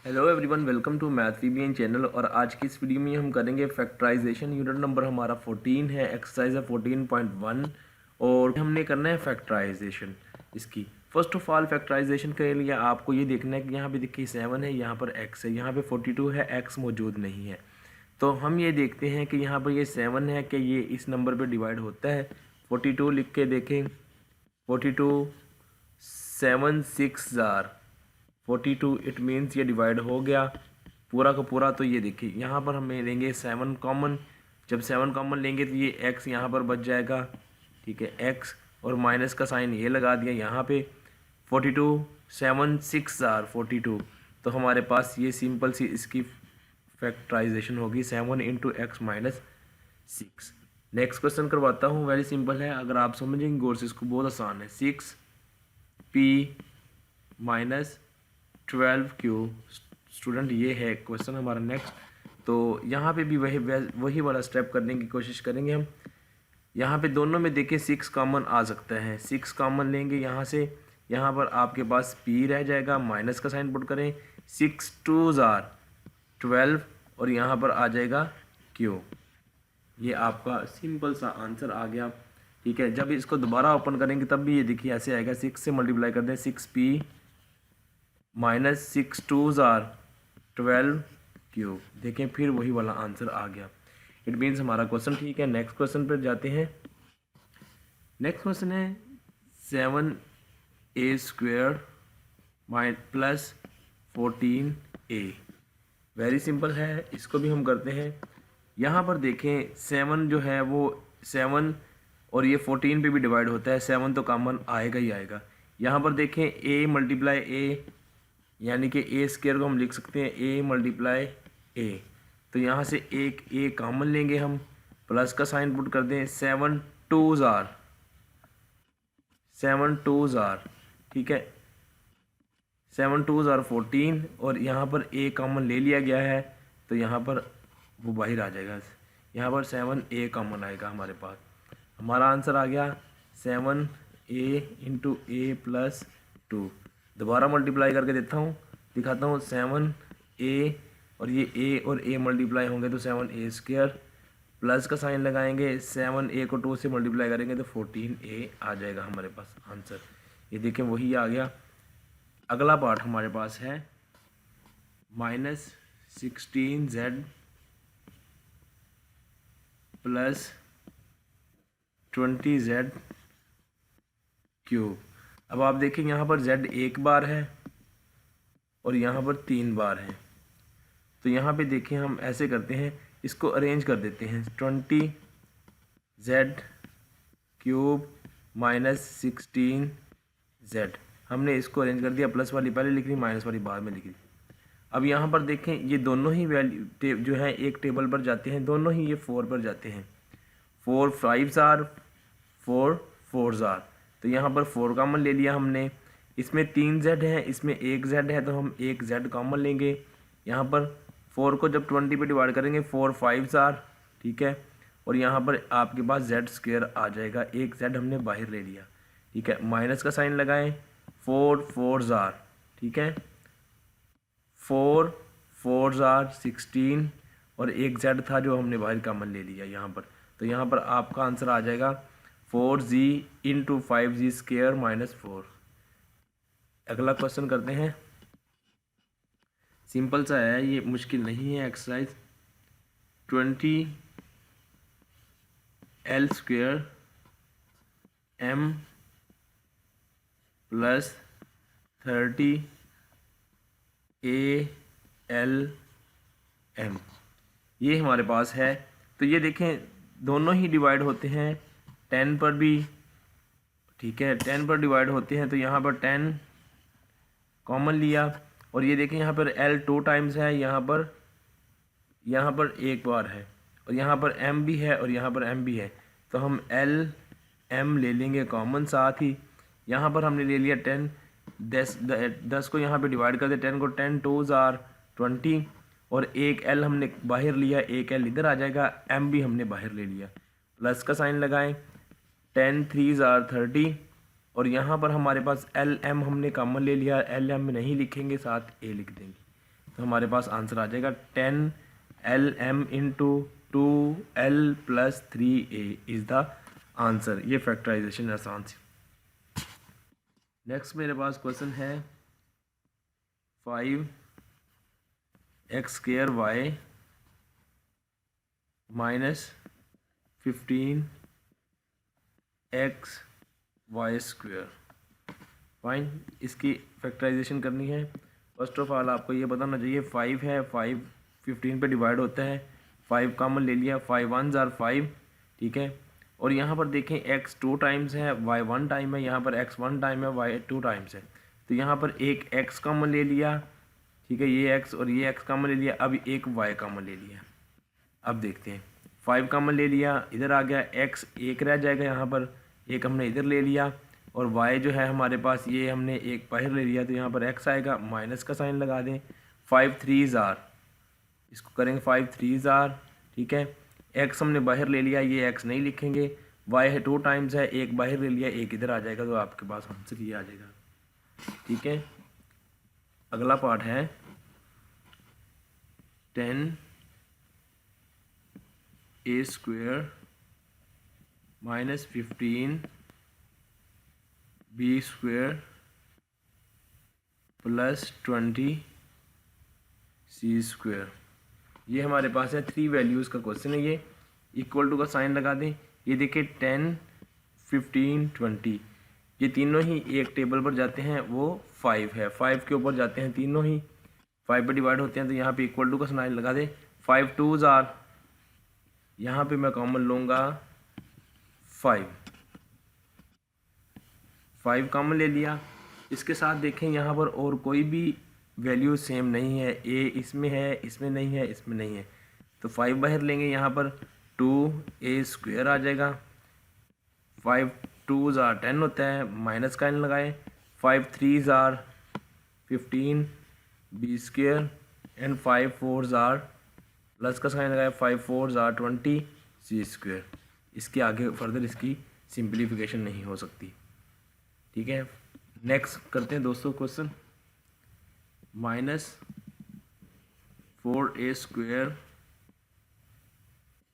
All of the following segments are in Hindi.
Hello everyone, welcome to math VBN channel. और आज की इस वीडियो में हम करेंगे फैक्टराइजेशन। यूनिट नंबर हमारा 14 है, एक्सरसाइज है 14.1 और हमने करना है फैक्टराइजेशन इसकी। फर्स्ट ऑफ ऑल फैक्टराइजेशन के लिए आपको ये देखना है कि यहाँ पे देखिए 7 है, यहाँ पर x है, यहाँ पे 42 है, x मौजूद नहीं है। तो हम ये देखते हैं कि यहाँ पर ये 7 है कि ये इस नंबर पर डिवाइड होता है। 42 लिख के देखें, 42 7 6 जार 42, इट मीन्स ये डिवाइड हो गया पूरा का पूरा। तो ये देखिए यहाँ पर हमें लेंगे 7 कॉमन। जब 7 कॉमन लेंगे तो ये x यहाँ पर बच जाएगा, ठीक है, x और माइनस का साइन ये लगा दिया यहाँ पे। 42 7 6 जार 42, तो हमारे पास ये सिंपल सी इसकी फैक्टराइजेशन होगी 7 into x minus 6। Next question करवाता हूँ, वेरी सिंपल है, अगर आप समझेंगे गौर से इसको बहुत आसान है। 6p माइनस 12q स्टूडेंट, ये है क्वेश्चन हमारा नेक्स्ट। तो यहाँ पे भी वही वाला स्टेप करने की कोशिश करेंगे हम। यहाँ पे दोनों में देखिए 6 कॉमन आ सकता है, 6 कॉमन लेंगे यहाँ से, यहाँ पर आपके पास p रह जाएगा, माइनस का साइन पुट करें, 6 2 जार 12 और यहाँ पर आ जाएगा q। ये आपका सिंपल सा आंसर आ गया, ठीक है। जब इसको दोबारा ओपन करेंगे तब भी ये देखिए ऐसे आएगा, 6 से मल्टीप्लाई कर दें, 6p माइनस 6 2 जार 12 क्यूब, देखें फिर वही वाला आंसर आ गया। इट मीन्स हमारा क्वेश्चन ठीक है। नेक्स्ट क्वेश्चन पर जाते हैं। नेक्स्ट क्वेश्चन है 7a square plus 14a। Very simple है, इसको भी हम करते हैं। यहाँ पर देखें 7 जो है वो 7 और ये 14 पे भी डिवाइड होता है, 7 तो कॉमन आएगा ही आएगा। यहाँ पर देखें a मल्टीप्लाई a, यानी कि ए स्क्वायर को हम लिख सकते हैं a मल्टीप्लाई a। तो यहाँ से एक a कॉमन लेंगे हम, प्लस का साइन पुट कर दें, 7 2 जार, ठीक है, 7 2 जार 14 और यहाँ पर a कॉमन ले लिया गया है तो यहाँ पर वो बाहर आ जाएगा, यहाँ पर 7a कॉमन आएगा हमारे पास। हमारा आंसर आ गया 7a इंटू a प्लस 2। दोबारा मल्टीप्लाई करके देता हूँ, दिखाता हूँ, 7a और ये a और a मल्टीप्लाई होंगे तो 7a स्क्वायर, प्लस का साइन लगाएंगे, 7a को 2 से मल्टीप्लाई करेंगे तो 14a आ जाएगा हमारे पास आंसर। ये देखें वही आ गया। अगला पार्ट हमारे पास है minus 16z plus 20z cube. अब आप देखें यहाँ पर z एक बार है और यहाँ पर 3 बार है। तो यहाँ पे देखें हम ऐसे करते हैं, इसको अरेंज कर देते हैं, 20z क्यूब माइनस 16z। हमने इसको अरेंज कर दिया, प्लस वाली पहले लिख ली, माइनस वाली बाद में लिख ली। अब यहाँ पर देखें ये दोनों ही वैल्यू जो है एक टेबल पर जाते हैं, दोनों ही ये 4 पर जाते हैं। 4 5 जार 4 4 जार, तो यहाँ पर 4 कॉमन ले लिया हमने। इसमें 3 z है, इसमें 1 z है, तो हम 1 z कॉमन लेंगे। यहाँ पर 4 को जब 20 पे डिवाइड करेंगे 4 5 जार, ठीक है, और यहाँ पर आपके पास z स्क्वायर आ जाएगा, 1 z हमने बाहर ले लिया, ठीक है, माइनस का साइन लगाएं, 4 4 जार, ठीक है, 4 4 जार 16 और 1 z था जो हमने बाहर कॉमन ले लिया यहाँ पर। तो यहाँ पर आपका आंसर आ जाएगा 4z into 5z square minus 4। अगला क्वेश्चन करते हैं, सिंपल सा है, ये मुश्किल नहीं है। Exercise 20l square m plus 30al m, ये हमारे पास है। तो ये देखें दोनों ही डिवाइड होते हैं 10 पर भी, ठीक है, 10 पर डिवाइड होते हैं। तो यहाँ पर 10 कॉमन लिया और ये देखें यहाँ पर l 2 टाइम्स है, यहाँ पर एक बार है और यहाँ पर m भी है और यहाँ पर m भी है। तो हम l m ले लेंगे कॉमन, साथ ही यहाँ पर हमने ले लिया 10, 10 को यहाँ पे डिवाइड कर दे, 10 को 10 2 जार 20 और एक l हमने बाहर लिया, एक l इधर आ जाएगा, m भी हमने बाहर ले लिया, प्लस का साइन लगाएं, 10 3 जार 30 और यहाँ पर हमारे पास एल एम हमने कॉमन ले लिया, एल एम नहीं लिखेंगे, साथ ए लिख देंगे। तो हमारे पास आंसर आ जाएगा 10LM into 2L+3A is the answer. ये फैक्टराइजेशन आसान सी। नेक्स्ट मेरे पास क्वेश्चन है 5x² y -15xy²। फाइन, इसकी फैक्टराइजेशन करनी है। फर्स्ट ऑफ ऑल आपको ये बताना चाहिए 5 है, 5 15 पे डिवाइड होता है, 5 कॉमन ले लिया, 5 1s are 5, ठीक है। और यहाँ पर देखें x 2 टाइम्स है, y 1 टाइम है, यहाँ पर x 1 टाइम है, y 2 टाइम्स है। तो यहाँ पर एक x कॉमन ले लिया, ठीक है, ये x और ये x कॉमन ले लिया। अब एक y कॉमन ले लिया। अब देखते हैं 5 कॉमन ले लिया, इधर आ गया x, एक रह जाएगा, यहाँ पर एक हमने इधर ले लिया। और y जो है हमारे पास ये हमने एक बाहर ले लिया, तो यहाँ पर x आएगा, माइनस का साइन लगा दें। 5 3s are, इसको करेंगे 5 3s are, ठीक है। x हमने बाहर ले लिया, ये x नहीं लिखेंगे। y है 2 टाइम्स है, एक बाहर ले लिया, एक इधर आ जाएगा, तो आपके पास आंसर ये आ जाएगा, ठीक है। अगला पार्ट है 10a² -15b² +20c²। ये हमारे पास है 3 वैल्यूज़ का क्वेश्चन है। ये इक्वल टू का साइन लगा दें। ये देखिए 10 15 20 ये तीनों ही एक टेबल पर जाते हैं, वो 5 है, 5 के ऊपर जाते हैं, तीनों ही 5 पर डिवाइड होते हैं। तो यहाँ पे इक्वल टू का साइन लगा दें। 5 2s are, यहाँ पे मैं कॉमन लूँगा 5 कॉमन ले लिया। इसके साथ देखें यहाँ पर और कोई भी वैल्यू सेम नहीं है, a इसमें है, इसमें नहीं है, इसमें नहीं है, तो 5 बाहर लेंगे, यहाँ पर 2a² आ जाएगा। 5 2s are 10 होता है, माइनस का n लगाए। 5 3s are 15b² and 5 4s are, plus का साइन लगाए, 5 4s are 20c²। इसके आगे फर्दर इसकी सिंप्लीफिकेशन नहीं हो सकती, ठीक है। नेक्स्ट करते हैं दोस्तों क्वेश्चन -4a²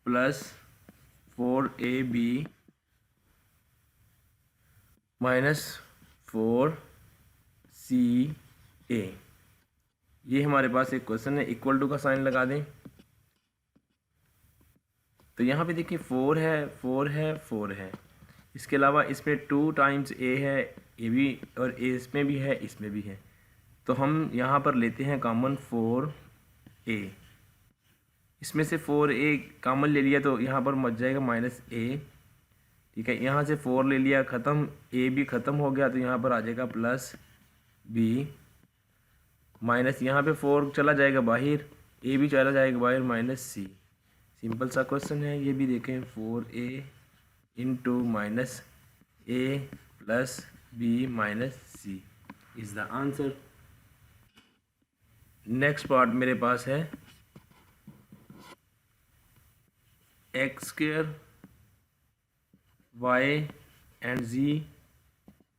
+4ab -4ca। ये हमारे पास एक क्वेश्चन है। इक्वल टू का साइन लगा दें। तो यहाँ पे देखिए 4 है, 4 है, 4 है। इसके अलावा इसमें 2 टाइम्स a है, ये भी, और a इसमें भी है, इसमें भी है। तो हम यहाँ पर लेते हैं कॉमन 4a। इसमें से 4a कॉमन ले लिया, तो यहाँ पर मच जाएगा -a, ठीक है। यहाँ से 4 ले लिया, ख़त्म, a भी ख़त्म हो गया, तो यहाँ पर आ जाएगा +b माइनस, यहाँ पे 4 चला जाएगा बाहर, a भी चला जाएगा बाहर, -c। सिंपल सा क्वेश्चन है। ये भी देखें 4a into -a +b -c is the answer. Next part मेरे पास है x² y and z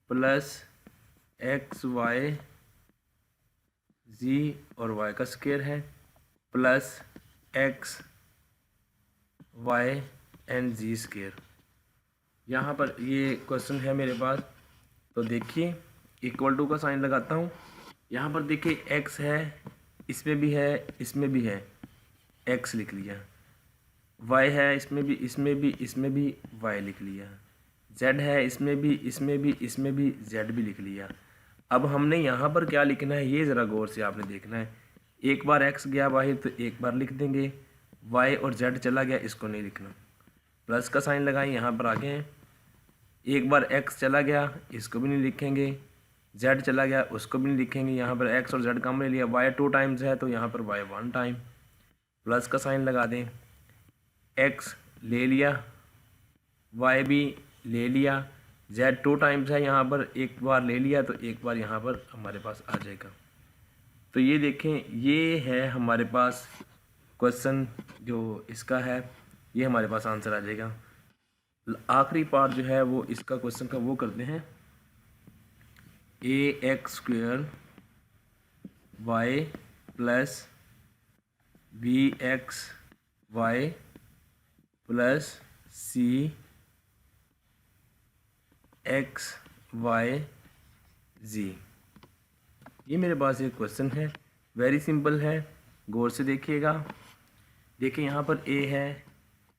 +xy z और y का स्क्वायर है +x y and z square. यहाँ पर ये क्वेश्चन है मेरे पास। तो देखिए इक्वल टू का साइन लगाता हूँ। यहाँ पर देखिए x है, इसमें भी है, इसमें भी है, x लिख लिया। y है, इसमें भी, इसमें भी, इसमें भी y लिख लिया। z है, इसमें भी, इसमें भी, इसमें भी z भी लिख लिया। अब हमने यहाँ पर क्या लिखना है, ये ज़रा गौर से आपने देखना है। एक बार x गया बाहर तो एक बार लिख देंगे, y और z चला गया, इसको नहीं लिखना। प्लस का साइन लगाएं, यहाँ पर आगे हैं। एक बार x चला गया, इसको भी नहीं लिखेंगे, z चला गया, उसको भी नहीं लिखेंगे। यहाँ पर x और z कॉमन ले लिया, y 2 टाइम्स है, तो यहाँ पर y 1 टाइम। प्लस का साइन लगा दें, x ले लिया, y भी ले लिया, z 2 टाइम्स है, यहाँ पर एक बार ले लिया, तो एक बार यहाँ पर हमारे पास आ जाएगा। तो ये देखें, ये है हमारे पास क्वेश्चन जो इसका है, ये हमारे पास आंसर आ जाएगा। आखिरी पार्ट जो है वो इसका क्वेश्चन का वो करते हैं ax² y plus B X Y plus C X Y Z. ये मेरे पास एक क्वेश्चन है, वेरी सिंपल है, गौर से देखिएगा। देखिए यहाँ पर ए है,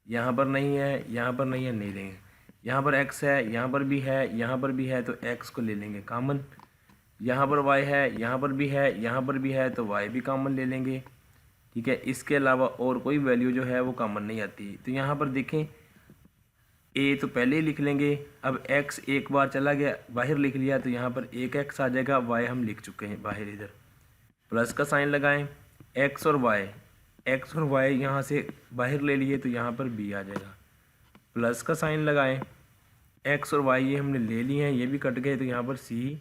यहाँ पर नहीं है, यहाँ पर नहीं है, नहीं लेंगे। यहाँ पर x है, यहाँ पर भी है, यहाँ पर भी है, तो x को ले लेंगे कॉमन। यहाँ पर y है, यहाँ पर भी है, यहाँ पर भी है, तो y भी कॉमन ले लेंगे। ठीक है, इसके अलावा और कोई वैल्यू जो है वो कॉमन नहीं आती। तो यहाँ पर देखें a तो पहले ही लिख लेंगे। अब x एक बार चला गया, बाहर लिख लिया, तो यहाँ पर एक x आ जाएगा, y हम लिख चुके हैं बाहर। इधर प्लस का साइन लगाएं, x और y यहाँ से बाहर ले लिए, तो यहाँ पर b आ जाएगा। प्लस का साइन लगाएं, x और y ये हमने ले लिए हैं, ये भी कट गए, तो यहाँ पर c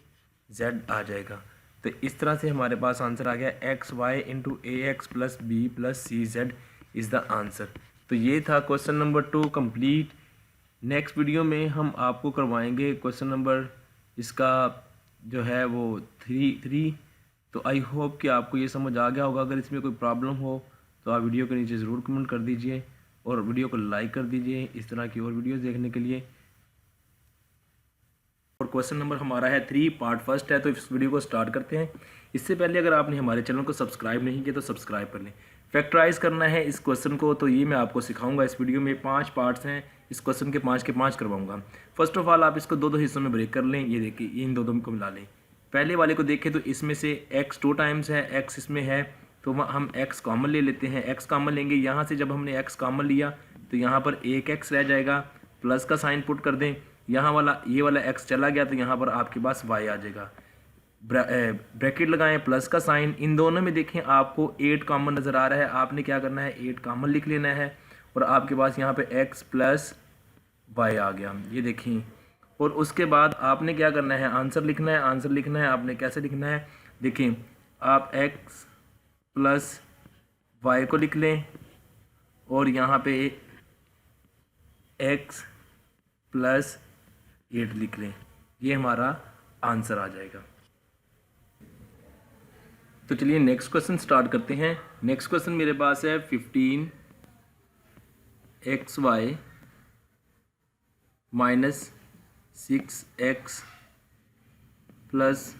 z आ जाएगा। तो इस तरह से हमारे पास आंसर आ गया X Y into A X plus B plus C Z is the answer. तो ये था question number 2 complete. Next video में हम आपको करवाएंगे क्वेश्चन नंबर इसका जो है वो 3। तो आई होप कि आपको ये समझ आ गया होगा। अगर इसमें कोई प्रॉब्लम हो तो आप वीडियो के नीचे ज़रूर कमेंट कर दीजिए और वीडियो को लाइक कर दीजिए इस तरह की और वीडियोस देखने के लिए। और क्वेश्चन नंबर हमारा है 3, पार्ट फर्स्ट है। तो इस वीडियो को स्टार्ट करते हैं। इससे पहले अगर आपने हमारे चैनल को सब्सक्राइब नहीं किया तो सब्सक्राइब कर लें। फैक्टराइज करना है इस क्वेश्चन को, तो ये मैं आपको सिखाऊंगा इस वीडियो में। 5 पार्ट्स हैं, इस क्वेश्चन के 5 के 5 करवाऊंगा। फर्स्ट ऑफ ऑल आप इसको 2 हिस्सों में ब्रेक कर लें। ये देखिए, इन दो को मिला लें। पहले वाले को देखें तो इसमें से x 2 टाइम्स है, x इसमें है, तो हम x कॉमन ले लेते हैं। x कॉमन लेंगे, यहाँ से जब हमने x कॉमन लिया तो यहाँ पर एक x रह जाएगा। प्लस का साइन पुट कर दें, यहाँ वाला ये वाला x चला गया, तो यहाँ पर आपके पास y आ जाएगा। ब्रैकेट लगाएं, प्लस का साइन। इन दोनों में देखें आपको 8 कॉमन नज़र आ रहा है। आपने क्या करना है, 8 कॉमन लिख लेना है और आपके पास यहाँ पे x प्लस y आ गया, ये देखें। और उसके बाद आपने क्या करना है, आंसर लिखना है। आंसर लिखना है आपने कैसे लिखना है, देखें आप x प्लस y को लिख लें और यहाँ पे x प्लस 8 लिख लें, ये हमारा आंसर आ जाएगा। तो चलिए नेक्स्ट क्वेश्चन स्टार्ट करते हैं। नेक्स्ट क्वेश्चन मेरे पास है 15xy minus 6x plus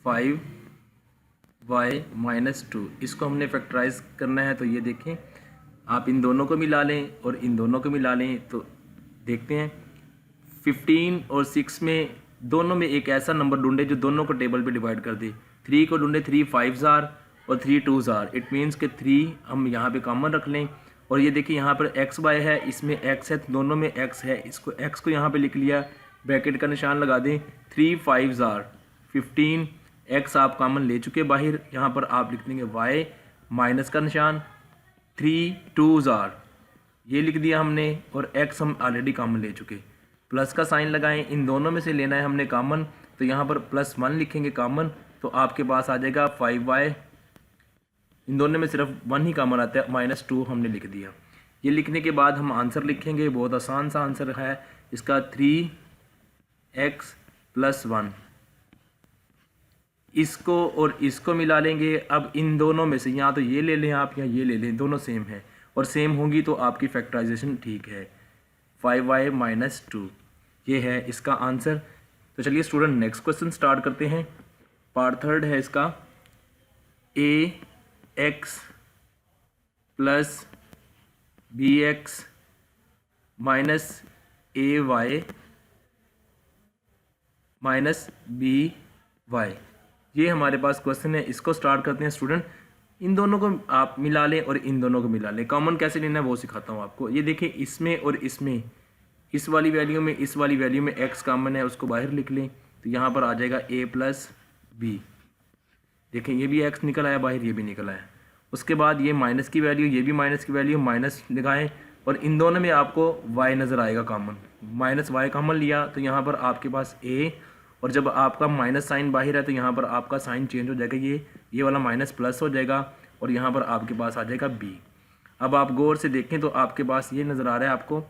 5y minus 2। इसको हमने फैक्टराइज करना है। तो ये देखें, आप इन दोनों को मिला लें और इन दोनों को मिला लें, तो देखते हैं 15 और 6 में दोनों में एक ऐसा नंबर ढूंढे जो दोनों को टेबल पे डिवाइड कर दे। 3 को ढूंढे, 3 5s आर और 3 2s आर। इट मीन्स के 3 हम यहाँ पे कॉमन रख लें। और ये देखिए यहाँ पर एक्स वाई है, इसमें x है, तो दोनों में x है। इसको x को यहाँ पे लिख लिया, ब्रैकेट का निशान लगा दें। 3 5s आर 15, x आप कॉमन ले चुके बाहर, यहाँ पर आप लिख देंगे y माइनस का निशान। 3 2s आर ये लिख दिया हमने और x हम ऑलरेडी कॉमन ले चुके। प्लस का साइन लगाएं, इन दोनों में से लेना है हमने कॉमन, तो यहाँ पर +1 लिखेंगे कॉमन, तो आपके पास आ जाएगा 5y। इन दोनों में सिर्फ 1 ही कॉमन आता है, -2 हमने लिख दिया। ये लिखने के बाद हम आंसर लिखेंगे, बहुत आसान सा आंसर है इसका, 3x प्लस 1। इसको और इसको मिला लेंगे। अब इन दोनों में से यहाँ तो ये ले लें आप या ये ले लें, दोनों सेम है और सेम होंगी तो आपकी फैक्टराइजेशन ठीक है। 5y माइनस 2 ये है इसका आंसर। तो चलिए स्टूडेंट नेक्स्ट क्वेश्चन स्टार्ट करते हैं। पार्ट थर्ड है इसका, ax plus bx minus ay minus by, ये हमारे पास क्वेश्चन है। इसको स्टार्ट करते हैं स्टूडेंट। इन दोनों को आप मिला लें और इन दोनों को मिला लें। कॉमन कैसे लेना है वो सिखाता हूँ आपको। ये देखिए, इसमें और इसमें, इस वाली वैल्यू में इस वाली वैल्यू में x कॉमन है, उसको बाहर लिख लें, तो यहाँ पर आ जाएगा a प्लस बी। देखें ये भी x निकल आया बाहर, ये भी निकल आया। उसके बाद ये माइनस की वैल्यू, ये भी माइनस की वैल्यू, माइनस लगाएं और इन दोनों में आपको y नज़र आएगा कॉमन। माइनस y कॉमन लिया तो यहाँ पर आपके पास a, और जब आपका माइनस साइन बाहर है तो यहाँ पर आपका साइन चेंज हो जाएगा, ये वाला माइनस प्लस हो जाएगा और यहाँ पर आपके पास आ जाएगा b। अब आप गौर से देखें तो आपके पास ये नज़र आ रहा है आपको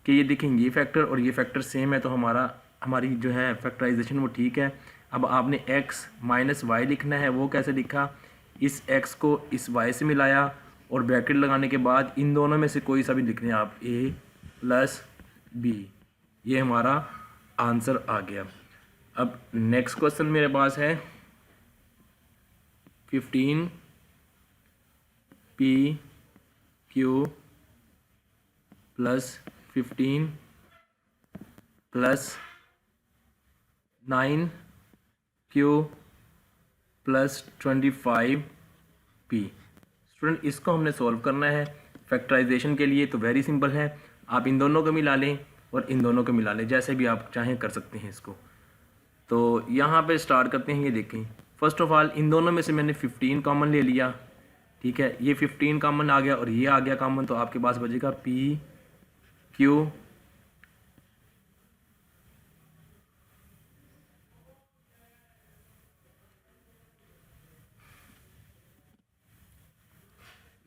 कि ये देखें ये फैक्टर और ये फैक्टर सेम है, तो हमारी जो है फैक्टराइजेशन वो ठीक है। अब आपने x माइनस वाई लिखना है, वो कैसे लिखा, इस x को इस y से मिलाया और ब्रैकेट लगाने के बाद इन दोनों में से कोई सा भी लिख लें आप, a प्लस b। ये हमारा आंसर आ गया। अब नेक्स्ट क्वेश्चन मेरे पास है 15 p q plus 15 plus 9 q plus 25 p। Student इसको हमने सॉल्व करना है फैक्टराइजेशन के लिए, तो वेरी सिंपल है, आप इन दोनों को मिला लें और इन दोनों को मिला लें, जैसे भी आप चाहें कर सकते हैं इसको। तो यहाँ पे स्टार्ट करते हैं। ये देखें, फर्स्ट ऑफ ऑल इन दोनों में से मैंने 15 कॉमन ले लिया, ठीक है, ये 15 कॉमन आ गया और ये आ गया कॉमन, तो आपके पास बचेगा P Q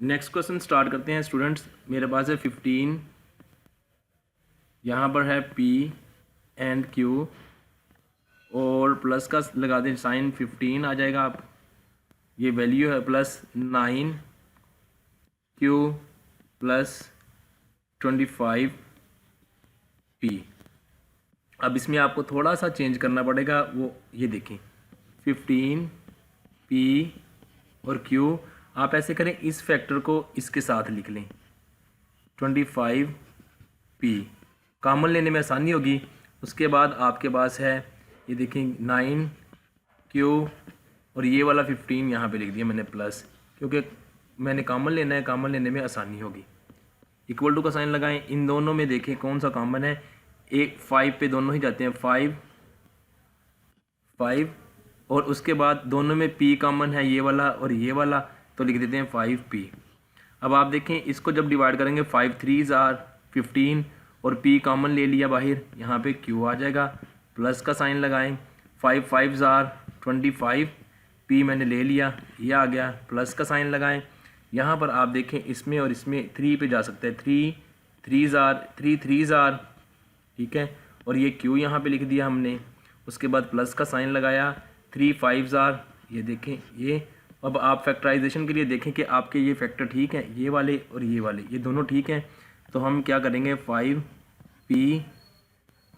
next question start करते हैं स्टूडेंट्स। मेरे पास है 15, यहाँ पर है P एंड Q और प्लस का लगा दें साइन, 15 आ जाएगा। आप ये वैल्यू है प्लस 9 Q प्लस 25 P। अब इसमें आपको थोड़ा सा चेंज करना पड़ेगा, वो ये देखें 15 P और Q, आप ऐसे करें इस फैक्टर को इसके साथ लिख लें 25 P, कॉमन लेने में आसानी होगी। उसके बाद आपके पास है ये देखें 9 Q और ये वाला 15 यहाँ पे लिख दिया मैंने प्लस, क्योंकि मैंने कॉमन लेना है, कॉमन लेने में आसानी होगी। इक्वल टू का साइन लगाएं, इन दोनों में देखें कौन सा कॉमन है, एक 5 पे दोनों ही जाते हैं, 5 और उसके बाद दोनों में P कॉमन है, ये वाला और ये वाला, तो लिख देते हैं 5P। अब आप देखें इसको जब डिवाइड करेंगे 5 3s आर 15 और P कॉमन ले लिया बाहर, यहाँ पे Q आ जाएगा, प्लस का साइन लगाएं, 5 5s आर 25, P मैंने ले लिया, ये आ गया, प्लस का साइन लगाएं। यहाँ पर आप देखें इसमें और इसमें 3 पे जा सकते हैं, 3 3s आर, ठीक है, और ये Q यहाँ पे लिख दिया हमने। उसके बाद प्लस का साइन लगाया, 3 5s आर, ये देखें ये। अब आप फैक्टराइजेशन के लिए देखें कि आपके ये फैक्टर ठीक हैं, ये वाले और ये वाले, ये दोनों ठीक हैं, तो हम क्या करेंगे 5P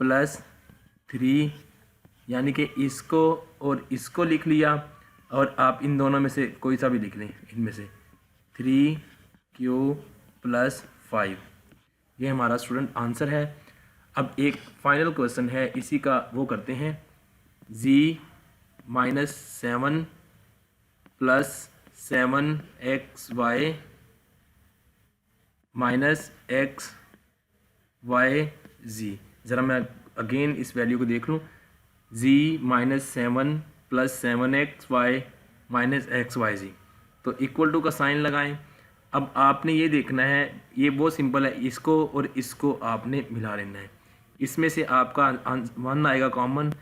प्लस 3, यानी कि इसको और इसको लिख लिया, और आप इन दोनों में से कोई सा भी लिख लें, इनमें से 3Q प्लस 5, ये हमारा स्टूडेंट आंसर है। अब एक फाइनल क्वेश्चन है, इसी का वो करते हैं, z minus 7 plus 7xy minus xyz। ज़रा मैं अगेन इस वैल्यू को देख लूँ, z minus 7 plus 7xy minus xyz, तो इक्वल टू का साइन लगाएं। अब आपने ये देखना है, ये बहुत सिंपल है, इसको और इसको आपने मिला लेना है, इसमें से आपका 1 आएगा कॉमन,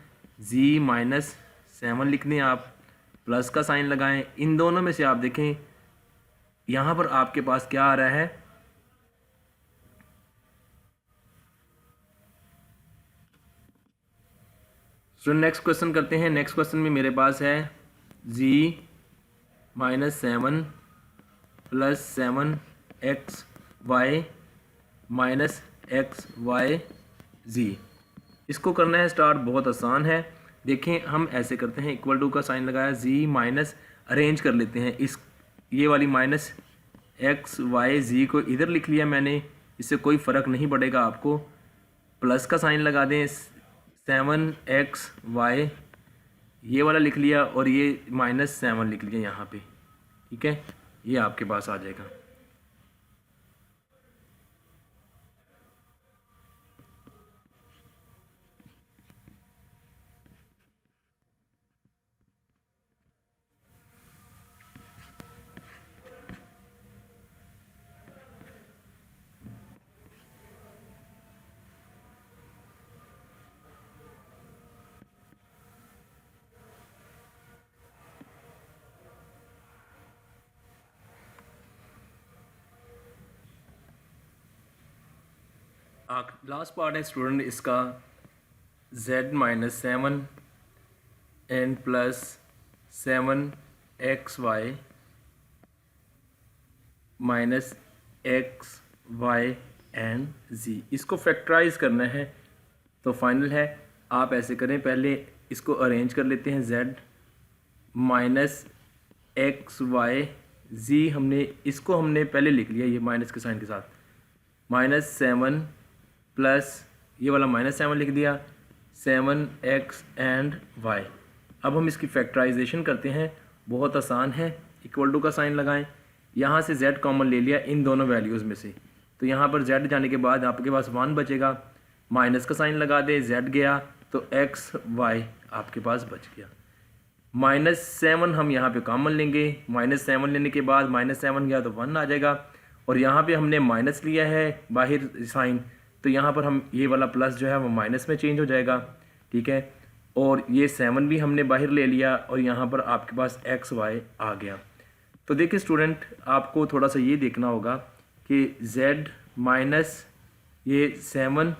z माइनस 7 लिख दें आप, प्लस का साइन लगाएं। इन दोनों में से आप देखें यहाँ पर आपके पास क्या आ रहा है, तो नेक्स्ट क्वेश्चन करते हैं। नेक्स्ट क्वेश्चन में मेरे पास है z minus 7 plus 7xy minus xyz। इसको करना है स्टार्ट, बहुत आसान है। देखें हम ऐसे करते हैं, इक्वल टू का साइन लगाया, z माइनस अरेंज कर लेते हैं, इस ये वाली माइनस xyz को इधर लिख लिया मैंने, इससे कोई फ़र्क नहीं पड़ेगा आपको। प्लस का साइन लगा दें, 7xy ये वाला लिख लिया और ये माइनस 7 लिख लिया यहाँ पे, ठीक है, ये आपके पास आ जाएगा। लास्ट पार्ट है स्टूडेंट इसका, z minus 7 and plus 7xy minus X Y and Z, इसको फैक्टराइज करना है। तो फाइनल है, आप ऐसे करें, पहले इसको अरेंज कर लेते हैं। z माइनस एक्स वाई जी, इसको हमने पहले लिख लिया ये माइनस के साइन के साथ। -7 प्लस ये वाला -7 लिख दिया, 7x एंड y। अब हम इसकी फैक्टराइजेशन करते हैं, बहुत आसान है। इक्वल टू का साइन लगाएं, यहाँ से z कॉमन ले लिया इन दोनों वैल्यूज़ में से, तो यहाँ पर z जाने के बाद आपके पास 1 बचेगा। माइनस का साइन लगा दे, z गया तो x y आपके पास बच गया। -7 हम यहाँ पे कॉमन लेंगे, -7 लेने के बाद -7 गया तो 1 आ जाएगा, और यहाँ पे हमने माइनस लिया है बाहर साइन, तो यहाँ पर हम ये वाला प्लस जो है वो माइनस में चेंज हो जाएगा, ठीक है। और ये 7 भी हमने बाहर ले लिया और यहाँ पर आपके पास एक्स वाई आ गया। तो देखिए स्टूडेंट, आपको थोड़ा सा ये देखना होगा कि z माइनस ये 7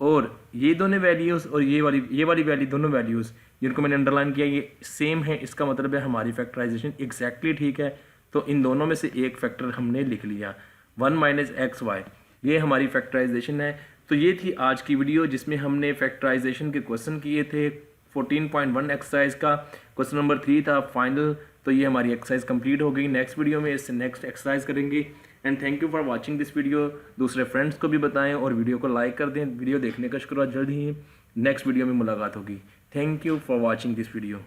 और ये दोनों वैल्यूज़ और ये वाली वैल्यू, दोनों वैल्यूज़ जिनको मैंने अंडरलाइन किया ये सेम है, इसका मतलब है हमारी फैक्टराइजेशन एग्जैक्टली ठीक है। तो इन दोनों में से एक फैक्टर हमने लिख लिया, 1 माइनस एक्स वाई, ये हमारी फैक्टराइजेशन है। तो ये थी आज की वीडियो जिसमें हमने फैक्टराइजेशन के क्वेश्चन किए थे। 14.1 एक्सरसाइज का क्वेश्चन नंबर 3 था फाइनल। तो ये हमारी एक्सरसाइज कंप्लीट हो गई। नेक्स्ट वीडियो में इससे नेक्स्ट एक्सरसाइज करेंगे। And thank you for watching this video. दूसरे फ्रेंड्स को भी बताएं और वीडियो को लाइक कर दें। वीडियो देखने का शुक्रिया। जल्द ही नेक्स्ट वीडियो में मुलाकात होगी। Thank you for watching this video.